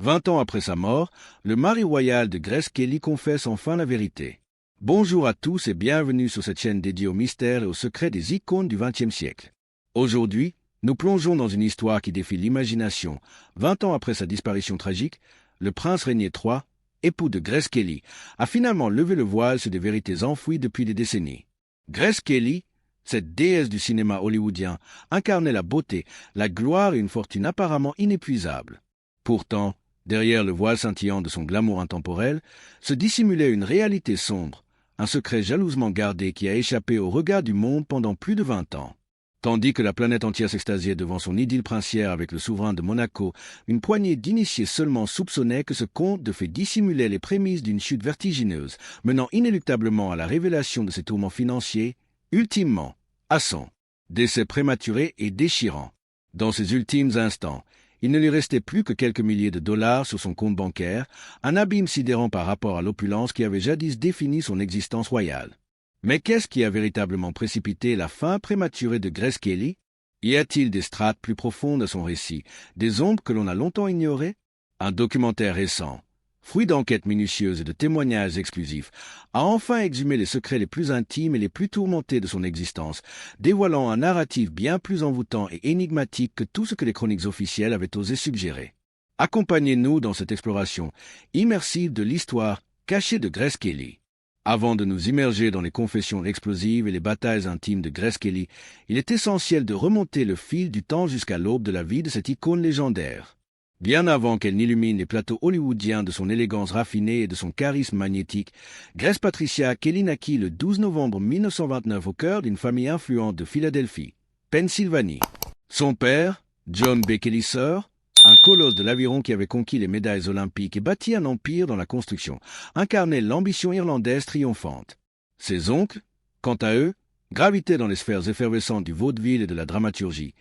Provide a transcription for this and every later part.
20 ans après sa mort, le mari royal de Grace Kelly confesse enfin la vérité. Bonjour à tous et bienvenue sur cette chaîne dédiée aux mystères et aux secrets des icônes du XXe siècle. Aujourd'hui, nous plongeons dans une histoire qui défie l'imagination. 20 ans après sa disparition tragique, le prince Rainier III, époux de Grace Kelly, a finalement levé le voile sur des vérités enfouies depuis des décennies. Grace Kelly, cette déesse du cinéma hollywoodien, incarnait la beauté, la gloire et une fortune apparemment inépuisable. Pourtant, derrière le voile scintillant de son glamour intemporel, se dissimulait une réalité sombre, un secret jalousement gardé qui a échappé au regard du monde pendant plus de 20 ans. Tandis que la planète entière s'extasiait devant son idylle princière avec le souverain de Monaco, une poignée d'initiés seulement soupçonnait que ce conte de fées dissimulait les prémices d'une chute vertigineuse, menant inéluctablement à la révélation de ses tourments financiers, ultimement à son décès prématuré et déchirant. Dans ces ultimes instants, il ne lui restait plus que quelques milliers de dollars sur son compte bancaire, un abîme sidérant par rapport à l'opulence qui avait jadis défini son existence royale. Mais qu'est-ce qui a véritablement précipité la fin prématurée de Grace Kelly? Y a-t-il des strates plus profondes à son récit, des ombres que l'on a longtemps ignorées? Un documentaire récent, fruit d'enquêtes minutieuses et de témoignages exclusifs, a enfin exhumé les secrets les plus intimes et les plus tourmentés de son existence, dévoilant un narratif bien plus envoûtant et énigmatique que tout ce que les chroniques officielles avaient osé suggérer. Accompagnez-nous dans cette exploration immersive de l'histoire cachée de Grace Kelly. Avant de nous immerger dans les confessions explosives et les batailles intimes de Grace Kelly, il est essentiel de remonter le fil du temps jusqu'à l'aube de la vie de cette icône légendaire. Bien avant qu'elle n'illumine les plateaux hollywoodiens de son élégance raffinée et de son charisme magnétique, Grace Patricia Kelly naquit le 12 novembre 1929 au cœur d'une famille influente de Philadelphie, Pennsylvanie. Son père, John B. Kelly Sr., un colosse de l'aviron qui avait conquis les médailles olympiques et bâti un empire dans la construction, incarnait l'ambition irlandaise triomphante. Ses oncles, quant à eux, gravitaient dans les sphères effervescentes du vaudeville et de la dramaturgie,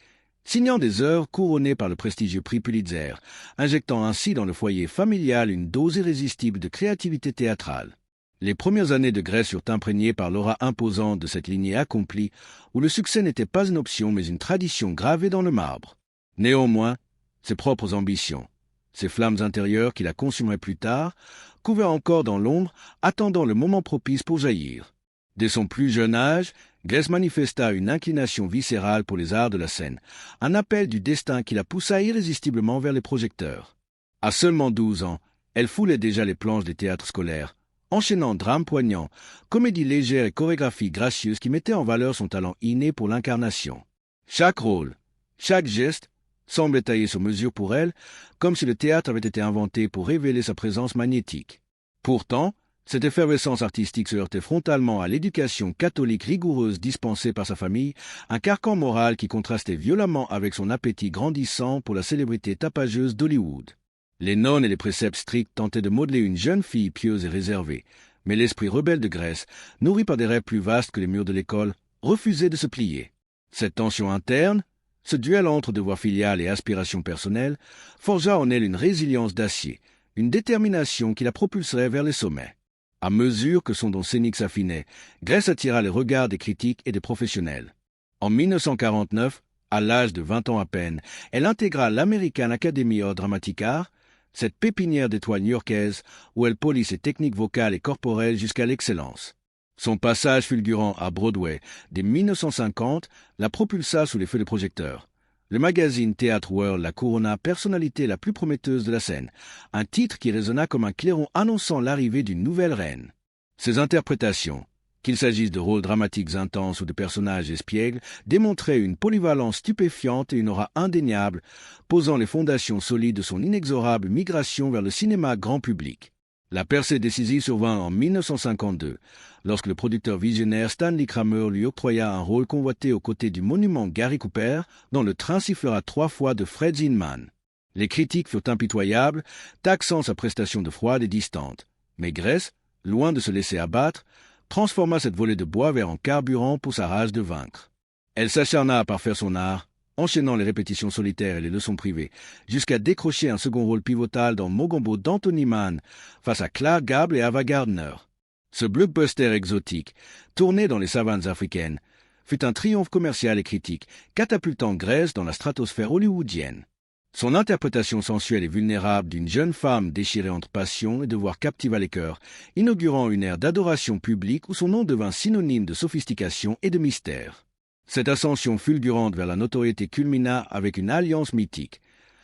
signant des œuvres couronnées par le prestigieux prix Pulitzer, injectant ainsi dans le foyer familial une dose irrésistible de créativité théâtrale. Les premières années de Grace furent imprégnées par l'aura imposante de cette lignée accomplie, où le succès n'était pas une option mais une tradition gravée dans le marbre. Néanmoins, ses propres ambitions, ses flammes intérieures qui la consumeraient plus tard, couvaient encore dans l'ombre, attendant le moment propice pour jaillir. Dès son plus jeune âge, Grace manifesta une inclination viscérale pour les arts de la scène, un appel du destin qui la poussa irrésistiblement vers les projecteurs. À seulement 12 ans, elle foulait déjà les planches des théâtres scolaires, enchaînant drames poignants, comédies légères et chorégraphies gracieuses qui mettaient en valeur son talent inné pour l'incarnation. Chaque rôle, chaque geste, semblait taillé sur mesure pour elle, comme si le théâtre avait été inventé pour révéler sa présence magnétique. Pourtant, cette effervescence artistique se heurtait frontalement à l'éducation catholique rigoureuse dispensée par sa famille, un carcan moral qui contrastait violemment avec son appétit grandissant pour la célébrité tapageuse d'Hollywood. Les nonnes et les préceptes stricts tentaient de modeler une jeune fille pieuse et réservée, mais l'esprit rebelle de Grace, nourri par des rêves plus vastes que les murs de l'école, refusait de se plier. Cette tension interne, ce duel entre devoir filial et aspiration personnelle, forgea en elle une résilience d'acier, une détermination qui la propulserait vers les sommets. À mesure que son don scénique s'affinait, Grace attira les regards des critiques et des professionnels. En 1949, à l'âge de 20 ans à peine, elle intégra l'American Academy of Dramatic Art, cette pépinière d'étoiles new-yorkaise où elle polit ses techniques vocales et corporelles jusqu'à l'excellence. Son passage fulgurant à Broadway dès 1950 la propulsa sous les feux des projecteurs. Le magazine Theatre World la couronna personnalité la plus prometteuse de la scène, un titre qui résonna comme un clairon annonçant l'arrivée d'une nouvelle reine. Ses interprétations, qu'il s'agisse de rôles dramatiques intenses ou de personnages espiègles, démontraient une polyvalence stupéfiante et une aura indéniable, posant les fondations solides de son inexorable migration vers le cinéma grand public. La percée décisive survint en 1952, lorsque le producteur visionnaire Stanley Kramer lui octroya un rôle convoité aux côtés du monument Gary Cooper dans Le train sifflera 3 fois de Fred Zinman. Les critiques furent impitoyables, taxant sa prestation de froide et distante. Mais Grace, loin de se laisser abattre, transforma cette volée de bois vers un carburant pour sa rage de vaincre. Elle s'acharna à parfaire son art, enchaînant les répétitions solitaires et les leçons privées, jusqu'à décrocher un second rôle pivotal dans Mogambo d'Anthony Mann face à Clark Gable et Ava Gardner. Ce blockbuster exotique, tourné dans les savanes africaines, fut un triomphe commercial et critique, catapultant Grace dans la stratosphère hollywoodienne. Son interprétation sensuelle et vulnérable d'une jeune femme déchirée entre passion et devoir captiva les cœurs, inaugurant une ère d'adoration publique où son nom devint synonyme de sophistication et de mystère. Cette ascension fulgurante vers la notoriété culmina avec une alliance mythique,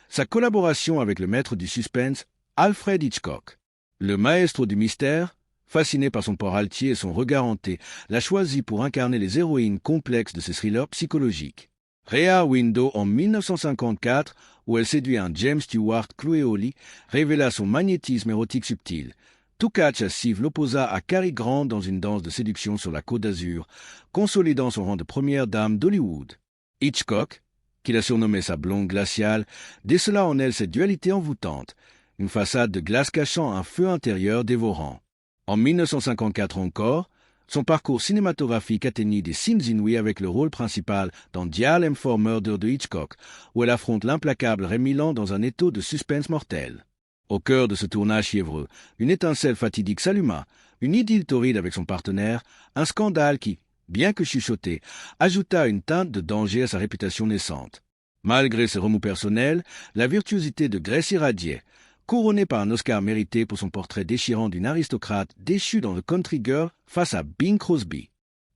sa collaboration avec le maître du suspense, Alfred Hitchcock. Le maestro du mystère, fasciné par son port altier et son regard hanté, l'a choisi pour incarner les héroïnes complexes de ses thrillers psychologiques. Rear Window en 1954, où elle séduit un James Stewart cloué au lit, révéla son magnétisme érotique subtil. To Catch a Thief l'opposa à Cary Grant dans une danse de séduction sur la Côte d'Azur, consolidant son rang de première dame d'Hollywood. Hitchcock, qu'il a surnommé sa blonde glaciale, décela en elle cette dualité envoûtante, une façade de glace cachant un feu intérieur dévorant. En 1954 encore, son parcours cinématographique atteignit des cimes inouïes avec le rôle principal dans Dial M for Murder de Hitchcock, où elle affronte l'implacable Ray Milland dans un étau de suspense mortel. Au cœur de ce tournage fiévreux, une étincelle fatidique s'alluma, une idylle torride avec son partenaire, un scandale qui, bien que chuchoté, ajouta une teinte de danger à sa réputation naissante. Malgré ses remous personnels, la virtuosité de Grace irradiait, couronnée par un Oscar mérité pour son portrait déchirant d'une aristocrate déchue dans The Country Girl face à Bing Crosby.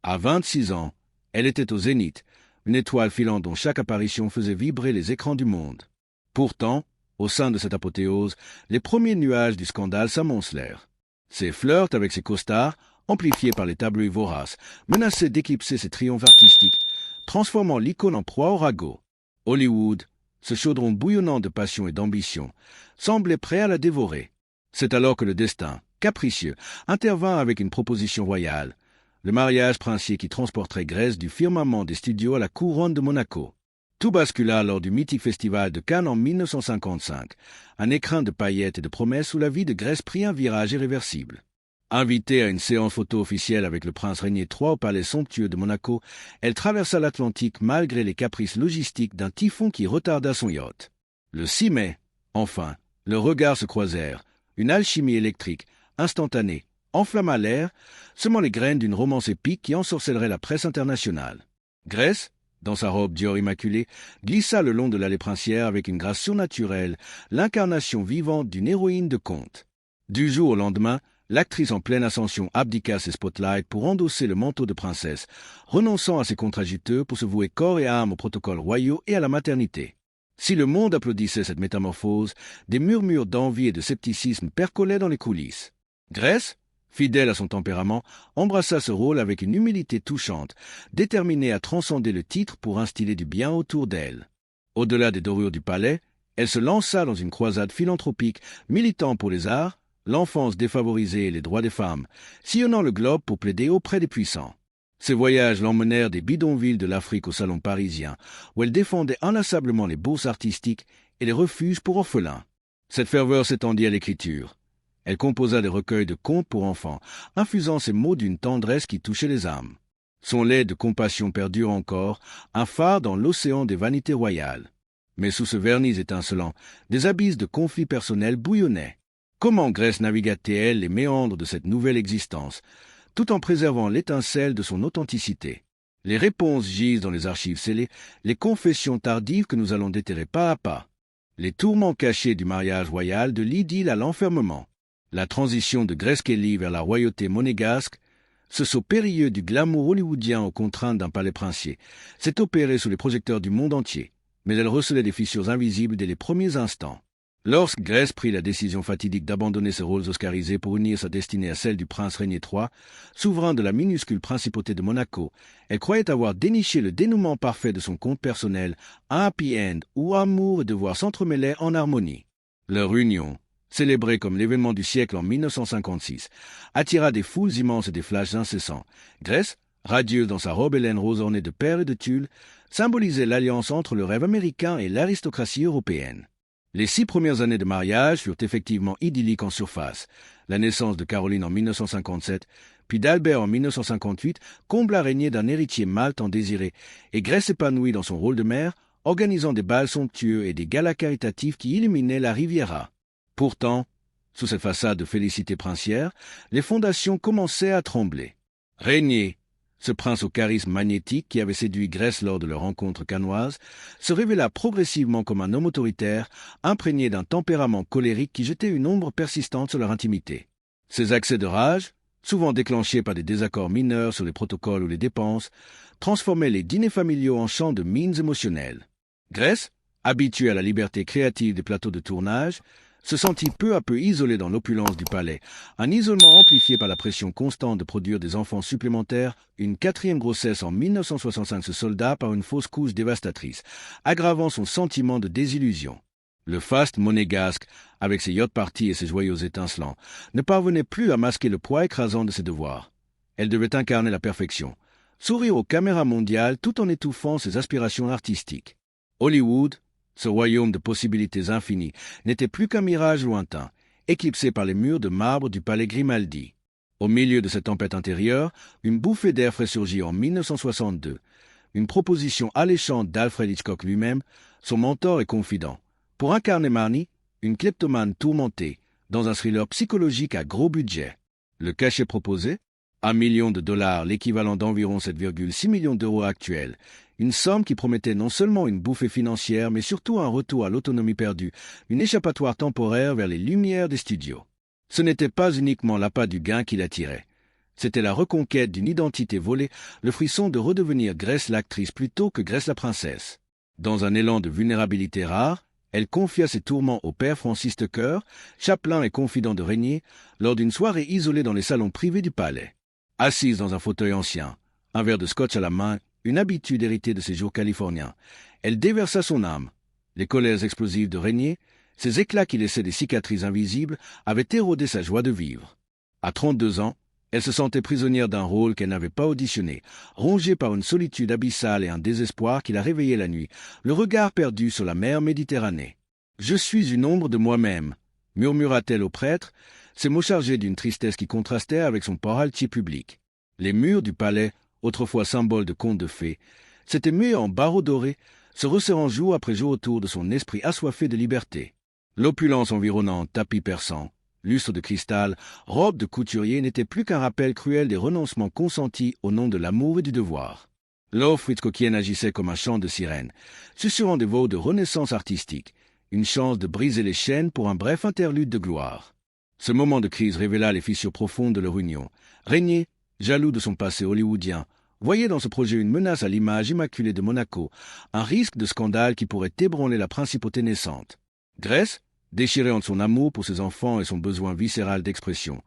À 26 ans, elle était au zénith, une étoile filante dont chaque apparition faisait vibrer les écrans du monde. Pourtant, au sein de cette apothéose, les premiers nuages du scandale s'amoncelèrent. Ses flirts avec ses costards, amplifiés par les tabloïds voraces, menaçaient d'éclipser ses triomphes artistiques, transformant l'icône en proie au ragot. Hollywood, ce chaudron bouillonnant de passion et d'ambition, semblait prêt à la dévorer. C'est alors que le destin, capricieux, intervint avec une proposition royale, le mariage princier qui transporterait Grace du firmament des studios à la couronne de Monaco. Tout bascula lors du mythique festival de Cannes en 1955, un écrin de paillettes et de promesses où la vie de Grace prit un virage irréversible. Invitée à une séance photo officielle avec le prince Régnier III au palais somptueux de Monaco, elle traversa l'Atlantique malgré les caprices logistiques d'un typhon qui retarda son yacht. Le 6 mai, enfin, leurs regards se croisèrent, une alchimie électrique, instantanée, enflamma l'air, semant les graines d'une romance épique qui ensorcellerait la presse internationale. Grace, dans sa robe Dior immaculée, glissa le long de l'allée princière avec une grâce surnaturelle, l'incarnation vivante d'une héroïne de conte. Du jour au lendemain, l'actrice en pleine ascension abdiqua ses spotlights pour endosser le manteau de princesse, renonçant à ses contrats juteux pour se vouer corps et âme aux protocoles royaux et à la maternité. Si le monde applaudissait cette métamorphose, des murmures d'envie et de scepticisme percolaient dans les coulisses. Grace, fidèle à son tempérament, embrassa ce rôle avec une humilité touchante, déterminée à transcender le titre pour instiller du bien autour d'elle. Au-delà des dorures du palais, elle se lança dans une croisade philanthropique, militant pour les arts, l'enfance défavorisée et les droits des femmes, sillonnant le globe pour plaider auprès des puissants. Ces voyages l'emmenèrent des bidonvilles de l'Afrique au salon parisien, où elle défendait inlassablement les bourses artistiques et les refuges pour orphelins. Cette ferveur s'étendit à l'écriture. Elle composa des recueils de contes pour enfants, infusant ses mots d'une tendresse qui touchait les âmes. Son lait de compassion perdure encore, un phare dans l'océan des vanités royales. Mais sous ce vernis étincelant, des abysses de conflits personnels bouillonnaient. Comment Grace navigua-t-elle les méandres de cette nouvelle existence, tout en préservant l'étincelle de son authenticité? Les réponses gisent dans les archives scellées, les confessions tardives que nous allons déterrer pas à pas. Les tourments cachés du mariage royal de l'idylle à l'enfermement. La transition de Grace Kelly vers la royauté monégasque, ce saut périlleux du glamour hollywoodien aux contraintes d'un palais princier, s'est opéré sous les projecteurs du monde entier, mais elle recelait des fissures invisibles dès les premiers instants. Lorsque Grace prit la décision fatidique d'abandonner ses rôles oscarisés pour unir sa destinée à celle du prince Régnier III, souverain de la minuscule principauté de Monaco, elle croyait avoir déniché le dénouement parfait de son conte personnel, un happy end où amour et devoir s'entremêlaient en harmonie. Leur union, célébrée comme l'événement du siècle en 1956, attira des foules immenses et des flashs incessants. Grace, radieuse dans sa robe hélène rose ornée de perles et de tulle, symbolisait l'alliance entre le rêve américain et l'aristocratie européenne. Les 6 premières années de mariage furent effectivement idylliques en surface. La naissance de Caroline en 1957, puis d'Albert en 1958, combla Régnier d'un héritier mâle tant désiré, et Grace s'épanouit dans son rôle de mère, organisant des bals somptueux et des galas caritatifs qui illuminaient la Riviera. Pourtant, sous cette façade de félicité princière, les fondations commençaient à trembler. Régnier, Ce prince au charisme magnétique qui avait séduit Grèce lors de leur rencontre cannoise se révéla progressivement comme un homme autoritaire, imprégné d'un tempérament colérique qui jetait une ombre persistante sur leur intimité. Ces accès de rage, souvent déclenchés par des désaccords mineurs sur les protocoles ou les dépenses, transformaient les dîners familiaux en champs de mines émotionnelles. Grèce, habituée à la liberté créative des plateaux de tournage, se sentit peu à peu isolée dans l'opulence du palais, un isolement amplifié par la pression constante de produire des enfants supplémentaires. Une quatrième grossesse en 1965 se solda par une fausse couche dévastatrice, aggravant son sentiment de désillusion. Le faste monégasque, avec ses yachts parties et ses joyaux étincelants, ne parvenait plus à masquer le poids écrasant de ses devoirs. Elle devait incarner la perfection, sourire aux caméras mondiales tout en étouffant ses aspirations artistiques. Hollywood, ce royaume de possibilités infinies, n'était plus qu'un mirage lointain, éclipsé par les murs de marbre du palais Grimaldi. Au milieu de cette tempête intérieure, une bouffée d'air frais surgit en 1962, une proposition alléchante d'Alfred Hitchcock lui-même, son mentor et confident, pour incarner Marnie, une kleptomane tourmentée, dans un thriller psychologique à gros budget. Le cachet proposé, $1 million, l'équivalent d'environ 7,6 millions d'euros actuels, une somme qui promettait non seulement une bouffée financière, mais surtout un retour à l'autonomie perdue, une échappatoire temporaire vers les lumières des studios. Ce n'était pas uniquement l'appât du gain qui l'attirait. C'était la reconquête d'une identité volée, le frisson de redevenir Grèce l'actrice plutôt que Grèce la princesse. Dans un élan de vulnérabilité rare, elle confia ses tourments au père Francis Tucker, chapelain et confident de Régnier, lors d'une soirée isolée dans les salons privés du palais. Assise dans un fauteuil ancien, un verre de scotch à la main, une habitude héritée de ses jours californiens, elle déversa son âme. Les colères explosives de Régnier, ces éclats qui laissaient des cicatrices invisibles, avaient érodé sa joie de vivre. À 32 ans, elle se sentait prisonnière d'un rôle qu'elle n'avait pas auditionné, rongée par une solitude abyssale et un désespoir qui la réveillait la nuit, le regard perdu sur la mer Méditerranée. « Je suis une ombre de moi-même », murmura-t-elle au prêtre, ces mots chargés d'une tristesse qui contrastait avec son port altier public. Les murs du palais, autrefois symbole de contes de fées, s'étaient mués en barreaux dorés, se resserrant jour après jour autour de son esprit assoiffé de liberté. L'opulence environnante, tapis perçants, lustre de cristal, robe de couturier n'était plus qu'un rappel cruel des renoncements consentis au nom de l'amour et du devoir. L'offre hitchcockienne agissait comme un chant de sirène, susurrant des veaux de renaissance artistique, une chance de briser les chaînes pour un bref interlude de gloire. Ce moment de crise révéla les fissures profondes de leur union. Régnier, jaloux de son passé hollywoodien, voyait dans ce projet une menace à l'image immaculée de Monaco, un risque de scandale qui pourrait ébranler la principauté naissante. Grèce, déchirée entre son amour pour ses enfants et son besoin viscéral d'expression,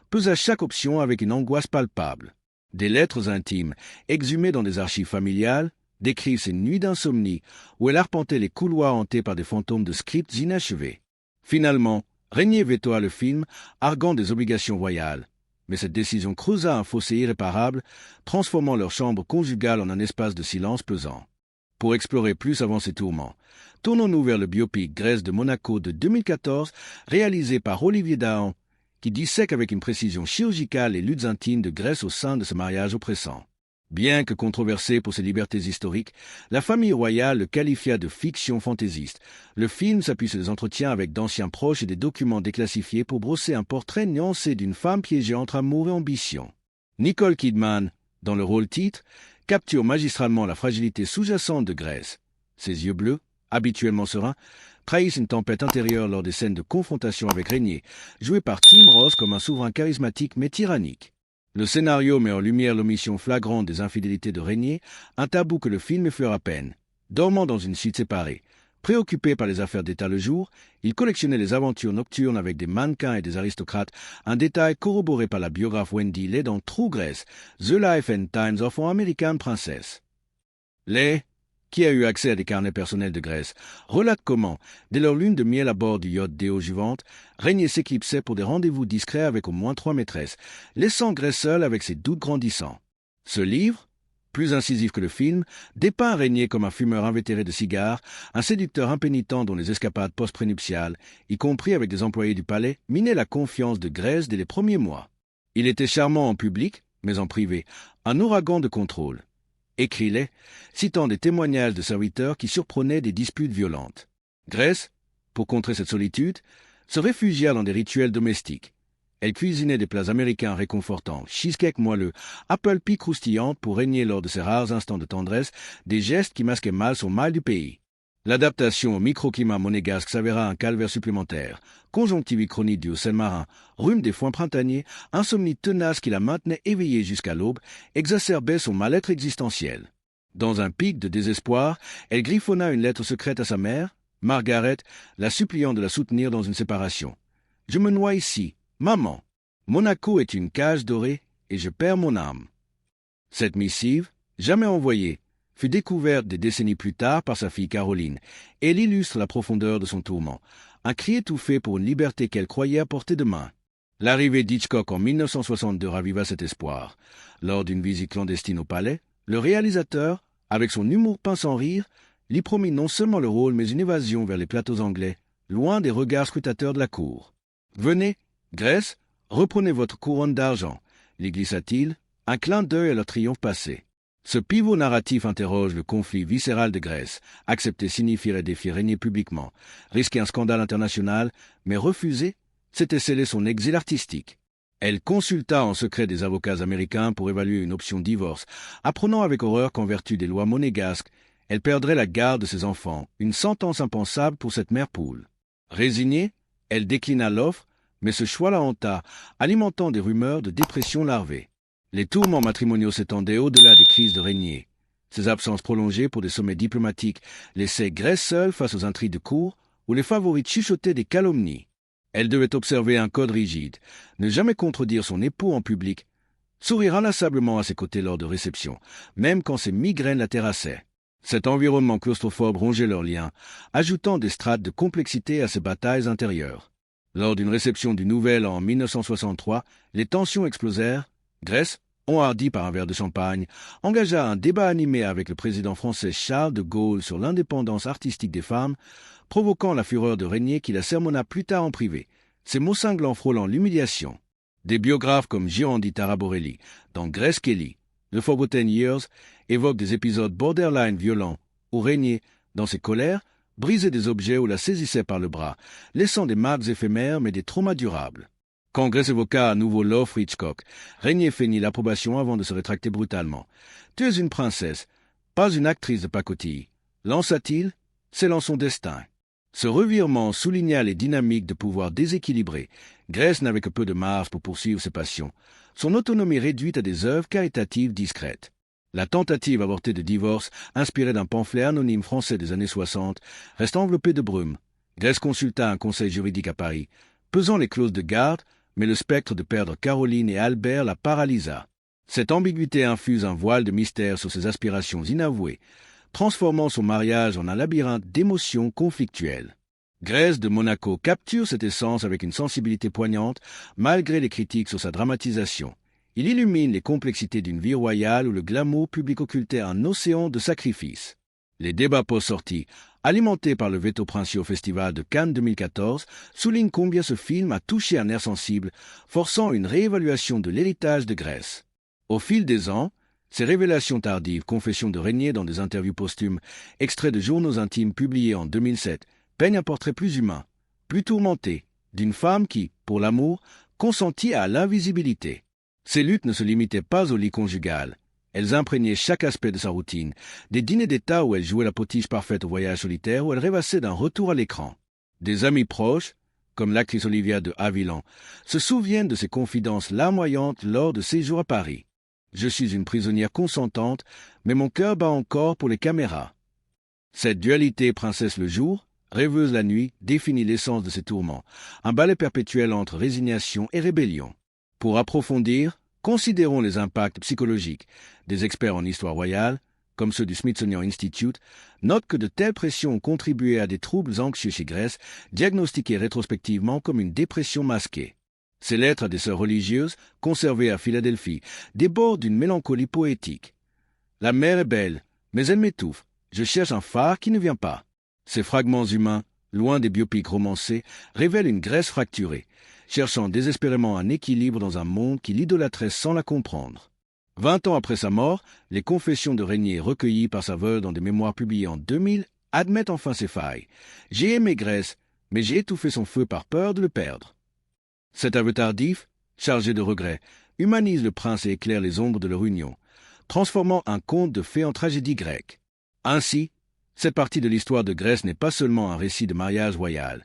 pesa chaque option avec une angoisse palpable. Des lettres intimes, exhumées dans des archives familiales, décrivent ses nuits d'insomnie où elle arpentait les couloirs hantés par des fantômes de scripts inachevés. Finalement, Régnier vétoa le film, arguant des obligations royales. Mais cette décision creusa un fossé irréparable, transformant leur chambre conjugale en un espace de silence pesant. Pour explorer plus avant ces tourments, tournons-nous vers le biopic Grèce de Monaco de 2014, réalisé par Olivier Dahan, qui dissèque avec une précision chirurgicale les luttes intimes de Grèce au sein de ce mariage oppressant. Bien que controversé pour ses libertés historiques, la famille royale le qualifia de fiction fantaisiste. Le film s'appuie sur des entretiens avec d'anciens proches et des documents déclassifiés pour brosser un portrait nuancé d'une femme piégée entre amour et ambition. Nicole Kidman, dans le rôle titre, capture magistralement la fragilité sous-jacente de Grèce. Ses yeux bleus, habituellement sereins, trahissent une tempête intérieure lors des scènes de confrontation avec Régnier, joué par Tim Roth comme un souverain charismatique mais tyrannique. Le scénario met en lumière l'omission flagrante des infidélités de Régnier, un tabou que le film effleure à peine. Dormant dans une suite séparée, préoccupé par les affaires d'État le jour, il collectionnait les aventures nocturnes avec des mannequins et des aristocrates, un détail corroboré par la biographe Wendy Lay dans True Grèce, The Life and Times of an American Princess. Lay, qui a eu accès à des carnets personnels de Grèce, relate comment, dès leur lune de miel à bord du yacht Déo Juvante, Régnier s'éclipsait pour des rendez-vous discrets avec au moins 3 maîtresses, laissant Grèce seule avec ses doutes grandissants. Ce livre, plus incisif que le film, dépeint Régnier comme un fumeur invétéré de cigares, un séducteur impénitent dont les escapades post-prénuptiales, y compris avec des employés du palais, minaient la confiance de Grèce dès les premiers mois. Il était charmant en public, mais en privé, un ouragan de contrôle. Écrit-les, citant des témoignages de serviteurs qui surprenaient des disputes violentes. Grèce, pour contrer cette solitude, se réfugia dans des rituels domestiques. Elle cuisinait des plats américains réconfortants, cheesecake moelleux, apple pie croustillante pour régner lors de ses rares instants de tendresse, des gestes qui masquaient mal son mal du pays. L'adaptation au microclimat monégasque s'avéra un calvaire supplémentaire. Conjonctivite chronique due au sel marin, rhume des foins printaniers, insomnie tenace qui la maintenait éveillée jusqu'à l'aube, exacerbait son mal-être existentiel. Dans un pic de désespoir, elle griffonna une lettre secrète à sa mère, Margaret, la suppliant de la soutenir dans une séparation. « Je me noie ici, maman. Monaco est une cage dorée et je perds mon âme. » Cette missive, jamais envoyée, fut découverte des décennies plus tard par sa fille Caroline, et elle illustre la profondeur de son tourment, un cri étouffé pour une liberté qu'elle croyait à portée de main. L'arrivée d'Hitchcock en 1962 raviva cet espoir. Lors d'une visite clandestine au palais, le réalisateur, avec son humour peint sans rire, lui promit non seulement le rôle mais une évasion vers les plateaux anglais, loin des regards scrutateurs de la cour. « Venez, Grace, reprenez votre couronne d'argent », lui glissa-t-il, un clin d'œil à leur triomphe passé. Ce pivot narratif interroge le conflit viscéral de Grace. Accepter signifierait défier régner publiquement, risquer un scandale international, mais refuser, c'était sceller son exil artistique. Elle consulta en secret des avocats américains pour évaluer une option divorce, apprenant avec horreur qu'en vertu des lois monégasques, elle perdrait la garde de ses enfants, une sentence impensable pour cette mère poule. Résignée, elle déclina l'offre, mais ce choix la hanta, alimentant des rumeurs de dépression larvée. Les tourments matrimoniaux s'étendaient au-delà des crises de régnier. Ces absences prolongées pour des sommets diplomatiques laissaient Grace seule face aux intrigues de cour, où les favorites chuchotaient des calomnies. Elle devait observer un code rigide, ne jamais contredire son époux en public, sourire inlassablement à ses côtés lors de réceptions, même quand ses migraines la terrassaient. Cet environnement claustrophobe rongeait leurs liens, ajoutant des strates de complexité à ses batailles intérieures. Lors d'une réception du Nouvel An en 1963, les tensions explosèrent. Grace, enhardie par un verre de champagne, engagea un débat animé avec le président français Charles de Gaulle sur l'indépendance artistique des femmes, provoquant la fureur de Régnier qui la sermonna plus tard en privé, ses mots cinglants frôlant l'humiliation. Des biographes comme Girondi Taraborelli, dans Grace Kelly, The Forgotten Years, évoquent des épisodes borderline violents où Régnier, dans ses colères, brisait des objets ou la saisissait par le bras, laissant des marques éphémères mais des traumas durables. Quand Grace évoqua à nouveau l'offre Hitchcock, Régnier feignit l'approbation avant de se rétracter brutalement. « Tu es une princesse, pas une actrice de pacotille. » Lança-t-il, scellant son destin. Ce revirement souligna les dynamiques de pouvoir déséquilibrées. Grace n'avait que peu de marge pour poursuivre ses passions, son autonomie réduite à des œuvres caritatives discrètes. La tentative avortée de divorce, inspirée d'un pamphlet anonyme français des années 60, reste enveloppée de brume. Grace consulta un conseil juridique à Paris, pesant les clauses de garde, mais le spectre de perdre Caroline et Albert la paralysa. Cette ambiguïté infuse un voile de mystère sur ses aspirations inavouées, transformant son mariage en un labyrinthe d'émotions conflictuelles. Grace de Monaco capture cette essence avec une sensibilité poignante, malgré les critiques sur sa dramatisation. Il illumine les complexités d'une vie royale où le glamour public occultait un océan de sacrifices. Les débats post-sortie, alimentés par le veto princier au Festival de Cannes 2014, soulignent combien ce film a touché un nerf sensible, forçant une réévaluation de l'héritage de Grace. Au fil des ans, ces révélations tardives, confessions de Régnier dans des interviews posthumes, extraits de journaux intimes publiés en 2007, peignent un portrait plus humain, plus tourmenté, d'une femme qui, pour l'amour, consentit à l'invisibilité. Ces luttes ne se limitaient pas au lit conjugal. Elles imprégnaient chaque aspect de sa routine, des dîners d'État où elle jouait la potiche parfaite au voyage solitaire où elle rêvassait d'un retour à l'écran. Des amis proches, comme l'actrice Olivia de Havilland, se souviennent de ses confidences larmoyantes lors de séjours à Paris. « Je suis une prisonnière consentante, mais mon cœur bat encore pour les caméras. » Cette dualité princesse le jour, rêveuse la nuit, définit l'essence de ses tourments, un ballet perpétuel entre résignation et rébellion. Pour approfondir, considérons les impacts psychologiques. Des experts en histoire royale, comme ceux du Smithsonian Institute, notent que de telles pressions ont contribué à des troubles anxieux chez Grace, diagnostiqués rétrospectivement comme une dépression masquée. Ces lettres à des sœurs religieuses, conservées à Philadelphie, débordent d'une mélancolie poétique. La mer est belle, mais elle m'étouffe. Je cherche un phare qui ne vient pas. Ces fragments humains, loin des biopics romancés, révèlent une Grace fracturée, cherchant désespérément un équilibre dans un monde qui l'idolâtrait sans la comprendre. 20 ans après sa mort, les confessions de Régnier recueillies par sa veuve dans des mémoires publiés en 2000 admettent enfin ses failles. J'ai aimé Grace, mais j'ai étouffé son feu par peur de le perdre. Cet aveu tardif, chargé de regrets, humanise le prince et éclaire les ombres de leur union, transformant un conte de fées en tragédie grecque. Ainsi, cette partie de l'histoire de Grèce n'est pas seulement un récit de mariage royal,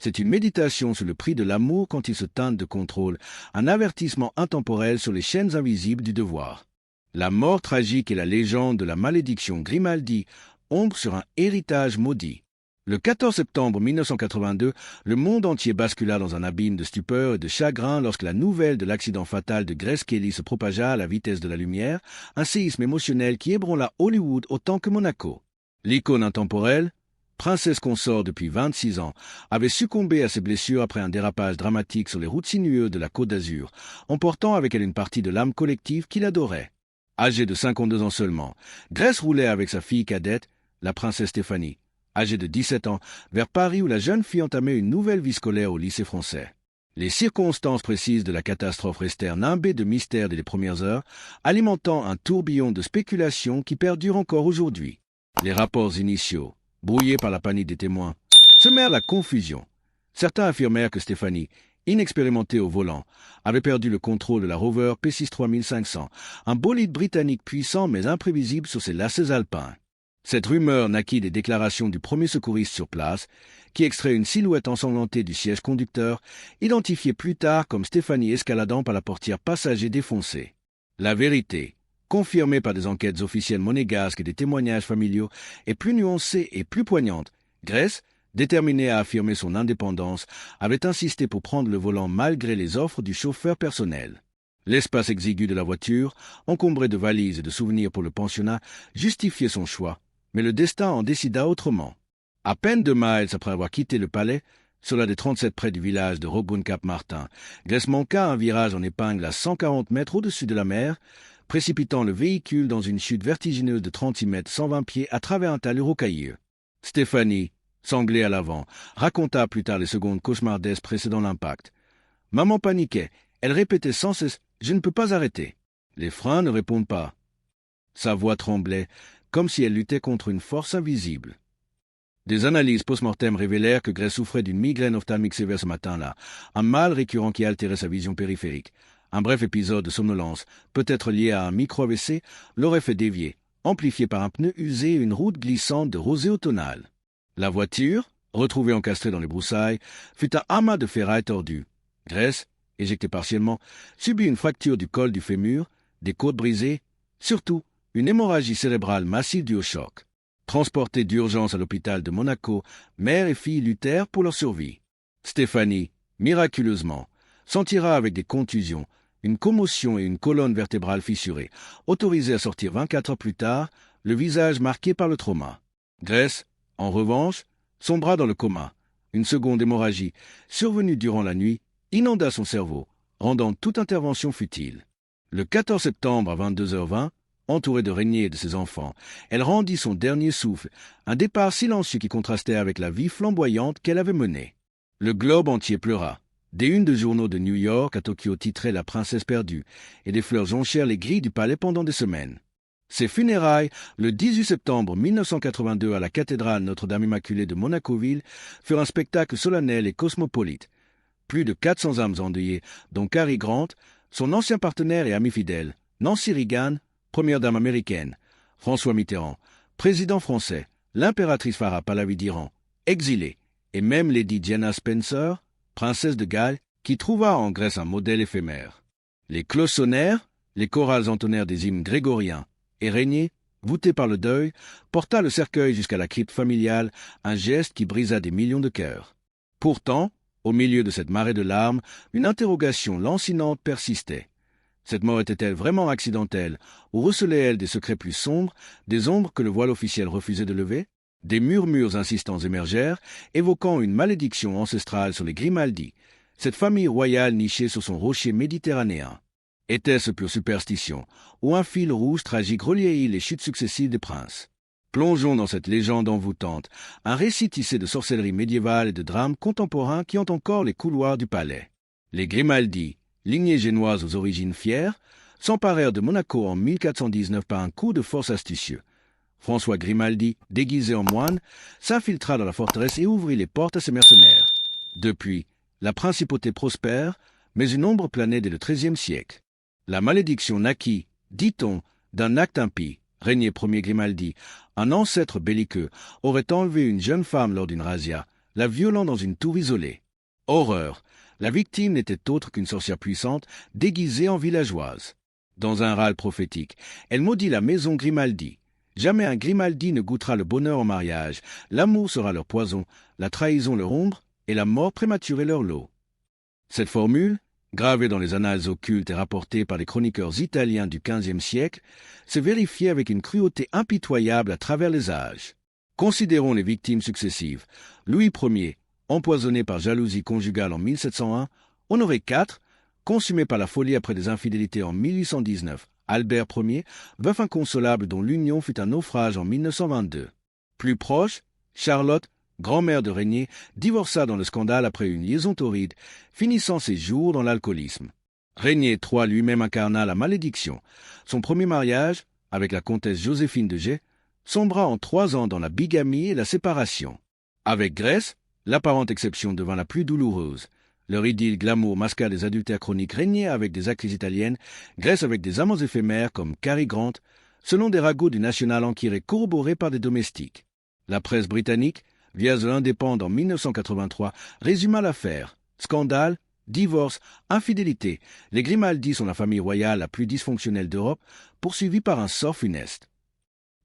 c'est une méditation sur le prix de l'amour quand il se teinte de contrôle, un avertissement intemporel sur les chaînes invisibles du devoir. La mort tragique et la légende de la malédiction Grimaldi ombrent sur un héritage maudit. Le 14 septembre 1982, le monde entier bascula dans un abîme de stupeur et de chagrin lorsque la nouvelle de l'accident fatal de Grace Kelly se propagea à la vitesse de la lumière, un séisme émotionnel qui ébranla Hollywood autant que Monaco. L'icône intemporelle, princesse consort depuis 26 ans, avait succombé à ses blessures après un dérapage dramatique sur les routes sinueuses de la Côte d'Azur, emportant avec elle une partie de l'âme collective qui l'adorait. Âgée de 52 ans seulement, Grace roulait avec sa fille cadette, la princesse Stéphanie, âgée de 17 ans, vers Paris où la jeune fille entamait une nouvelle vie scolaire au lycée français. Les circonstances précises de la catastrophe restèrent nimbées de mystère dès les premières heures, alimentant un tourbillon de spéculations qui perdure encore aujourd'hui. Les rapports initiaux, brouillés par la panique des témoins, semèrent la confusion. Certains affirmèrent que Stéphanie, inexpérimentée au volant, avait perdu le contrôle de la Rover P63500, un bolide britannique puissant mais imprévisible sur ses lacets alpins. Cette rumeur naquit des déclarations du premier secouriste sur place, qui extrait une silhouette ensanglantée du siège conducteur, identifiée plus tard comme Stéphanie escaladant par la portière passager défoncée. La vérité, confirmée par des enquêtes officielles monégasques et des témoignages familiaux, est plus nuancée et plus poignante. Grace, déterminée à affirmer son indépendance, avait insisté pour prendre le volant malgré les offres du chauffeur personnel. L'espace exigu de la voiture, encombré de valises et de souvenirs pour le pensionnat, justifiait son choix, mais le destin en décida autrement. À peine 2 miles après avoir quitté le palais, sur la des 37 près du village de Roquebrune-Cap-Martin, Grace manqua un virage en épingle à 140 mètres au-dessus de la mer, précipitant le véhicule dans une chute vertigineuse de 36 mètres 120 pieds à travers un talus rocailleux. Stéphanie, sanglée à l'avant, raconta plus tard les secondes cauchemardesques précédant l'impact. Maman paniquait, elle répétait sans cesse « Je ne peux pas arrêter ». Les freins ne répondent pas. Sa voix tremblait, comme si elle luttait contre une force invisible. Des analyses post-mortem révélèrent que Grace souffrait d'une migraine ophtalmique sévère ce matin-là, un mal récurrent qui altérait sa vision périphérique. Un bref épisode de somnolence, peut-être lié à un micro-AVC, l'aurait fait dévier, amplifié par un pneu usé et une route glissante de rosée automnale. La voiture, retrouvée encastrée dans les broussailles, fut un amas de ferraille tordu. Grace, éjectée partiellement, subit une fracture du col du fémur, des côtes brisées, surtout une hémorragie cérébrale massive due au choc. Transportées d'urgence à l'hôpital de Monaco, mère et fille luttèrent pour leur survie. Stéphanie, miraculeusement, s'en tira avec des contusions, une commotion et une colonne vertébrale fissurée, autorisée à sortir 24 heures plus tard, le visage marqué par le trauma. Grace, en revanche, sombra dans le coma. Une seconde hémorragie, survenue durant la nuit, inonda son cerveau, rendant toute intervention futile. Le 14 septembre à 22h20, entourée de Régnier et de ses enfants, elle rendit son dernier souffle, un départ silencieux qui contrastait avec la vie flamboyante qu'elle avait menée. Le globe entier pleura. Des unes de journaux de New York à Tokyo titraient La princesse perdue, et des fleurs jonchèrent les grilles du palais pendant des semaines. Ses funérailles, le 18 septembre 1982 à la cathédrale Notre-Dame-Immaculée de Monacoville, furent un spectacle solennel et cosmopolite. Plus de 400 âmes endeuillées, dont Cary Grant, son ancien partenaire et ami fidèle, Nancy Reagan, première dame américaine, François Mitterrand, président français, l'impératrice Farah Pahlavi d'Iran, exilée, et même Lady Diana Spencer, princesse de Galles, qui trouva en Grèce un modèle éphémère. Les cloches sonnèrent, les chorales entonnèrent des hymnes grégoriens, et Régnier, voûté par le deuil, porta le cercueil jusqu'à la crypte familiale, un geste qui brisa des millions de cœurs. Pourtant, au milieu de cette marée de larmes, une interrogation lancinante persistait. Cette mort était-elle vraiment accidentelle, ou recelait-elle des secrets plus sombres, des ombres que le voile officiel refusait de lever? Des murmures insistants émergèrent, évoquant une malédiction ancestrale sur les Grimaldi, cette famille royale nichée sur son rocher méditerranéen. Était-ce pure superstition, ou un fil rouge tragique reliait les chutes successives des princes? Plongeons dans cette légende envoûtante, un récit tissé de sorcellerie médiévale et de drames contemporains qui hantent encore les couloirs du palais. Les Grimaldi, lignée génoise aux origines fières, s'emparèrent de Monaco en 1419 par un coup de force astucieux. François Grimaldi, déguisé en moine, s'infiltra dans la forteresse et ouvrit les portes à ses mercenaires. Depuis, la principauté prospère, mais une ombre planait dès le XIIIe siècle. La malédiction naquit, dit-on, d'un acte impie. Régnier Ier Grimaldi, un ancêtre belliqueux, aurait enlevé une jeune femme lors d'une razzia, la violant dans une tour isolée. Horreur! La victime n'était autre qu'une sorcière puissante, déguisée en villageoise. Dans un râle prophétique, elle maudit la maison Grimaldi. Jamais un Grimaldi ne goûtera le bonheur au mariage. L'amour sera leur poison, la trahison leur ombre, et la mort prématurée leur lot. Cette formule, gravée dans les annales occultes et rapportée par les chroniqueurs italiens du XVe siècle, s'est vérifiée avec une cruauté impitoyable à travers les âges. Considérons les victimes successives. Louis Ier, empoisonné par jalousie conjugale en 1701, Honoré IV, consumé par la folie après des infidélités en 1819, Albert Ier, veuf inconsolable dont l'union fut un naufrage en 1922. Plus proche, Charlotte, grand-mère de Régnier, divorça dans le scandale après une liaison torride, finissant ses jours dans l'alcoolisme. Régnier III lui-même incarna la malédiction. Son premier mariage, avec la comtesse Joséphine de Jais, sombra en 3 ans dans la bigamie et la séparation. Avec Grèce, l'apparente exception devint la plus douloureuse. Leur idylle glamour masqua des adultères chroniques. Régnier avec des actrices italiennes, Grèce avec des amants éphémères comme Cary Grant, selon des ragots du National Enquirer corroborés par des domestiques. La presse britannique, via The Independent en 1983, résuma l'affaire. Scandale, divorce, infidélité. Les Grimaldi sont la famille royale la plus dysfonctionnelle d'Europe, poursuivie par un sort funeste.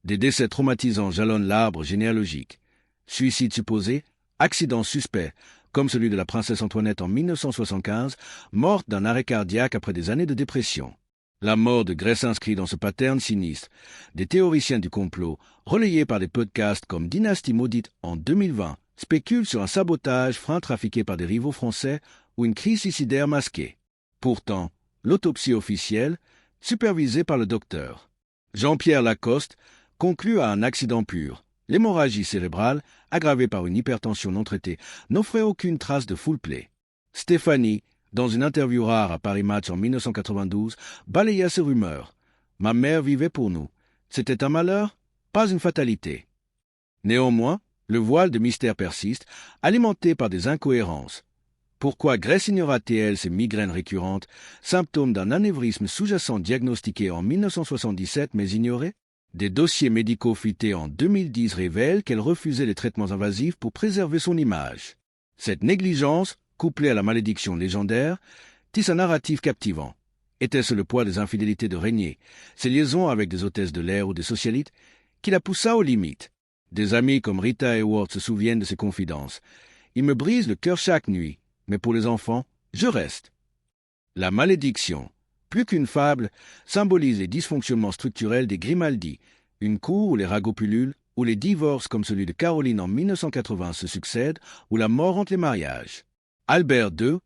Des décès traumatisants jalonnent l'arbre généalogique. Suicide supposé, accident suspect, comme celui de la princesse Antoinette en 1975, morte d'un arrêt cardiaque après des années de dépression. La mort de Grèce s'inscrit dans ce pattern sinistre. Des théoriciens du complot, relayés par des podcasts comme Dynastie Maudite en 2020, spéculent sur un sabotage, frein trafiqué par des rivaux français ou une crise suicidaire masquée. Pourtant, l'autopsie officielle, supervisée par le docteur Jean-Pierre Lacoste, conclut à un accident pur. L'hémorragie cérébrale, aggravée par une hypertension non traitée, n'offrait aucune trace de foul play. Stéphanie, dans une interview rare à Paris Match en 1992, balaya ces rumeurs. « Ma mère vivait pour nous. C'était un malheur, pas une fatalité. » Néanmoins, le voile de mystère persiste, alimenté par des incohérences. Pourquoi Grèce ignora-t-elle ces migraines récurrentes, symptômes d'un anévrisme sous-jacent diagnostiqué en 1977 mais ignoré? Des dossiers médicaux fuités en 2010 révèlent qu'elle refusait les traitements invasifs pour préserver son image. Cette négligence, couplée à la malédiction légendaire, tisse un narratif captivant. Était-ce le poids des infidélités de Régnier, ses liaisons avec des hôtesses de l'air ou des socialites, qui la poussa aux limites? Des amis comme Rita Hayworth se souviennent de ses confidences. Il me brise le cœur chaque nuit, mais pour les enfants, je reste. La malédiction, plus qu'une fable, symbolise les dysfonctionnements structurels des Grimaldi, une cour où les ragots pullulent, où les divorces comme celui de Caroline en 1980 se succèdent, où la mort hante les mariages. Albert II,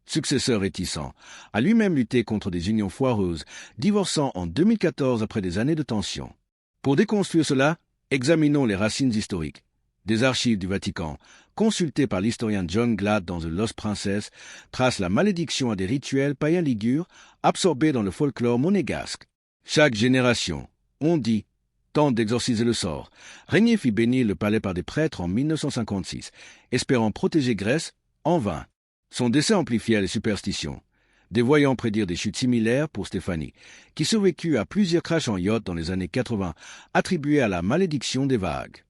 successeur réticent, a lui-même lutté contre des unions foireuses, divorçant en 2014 après des années de tension. Pour déconstruire cela, examinons les racines historiques. Des archives du Vatican, consultées par l'historien John Glatt dans The Lost Princess, tracent la malédiction à des rituels païens ligures absorbés dans le folklore monégasque. Chaque génération, on dit, tente d'exorciser le sort. Régnier fit bénir le palais par des prêtres en 1956, espérant protéger Grèce, en vain. Son décès amplifia les superstitions. Des voyants prédirent des chutes similaires pour Stéphanie, qui survécut à plusieurs crashs en yacht dans les années 80, attribués à la malédiction des vagues.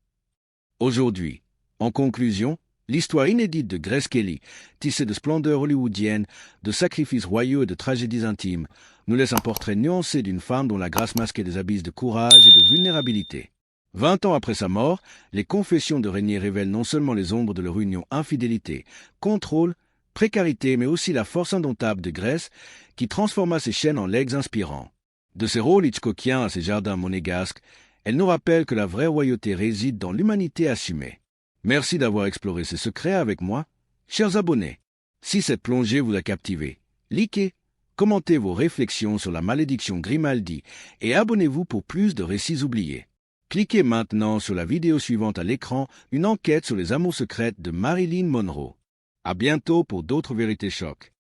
Aujourd'hui, en conclusion, l'histoire inédite de Grace Kelly, tissée de splendeurs hollywoodiennes, de sacrifices royaux et de tragédies intimes, nous laisse un portrait nuancé d'une femme dont la grâce masquait des abysses de courage et de vulnérabilité. 20 ans après sa mort, les confessions de Régnier révèlent non seulement les ombres de leur union infidélité, contrôle, précarité, mais aussi la force indomptable de Grèce qui transforma ses chaînes en legs inspirants. De ses rôles hitchcockiens à ses jardins monégasques, elle nous rappelle que la vraie royauté réside dans l'humanité assumée. Merci d'avoir exploré ces secrets avec moi, chers abonnés. Si cette plongée vous a captivé, likez, commentez vos réflexions sur la malédiction Grimaldi et abonnez-vous pour plus de récits oubliés. Cliquez maintenant sur la vidéo suivante à l'écran, une enquête sur les amours secrètes de Marilyn Monroe. À bientôt pour d'autres vérités chocs.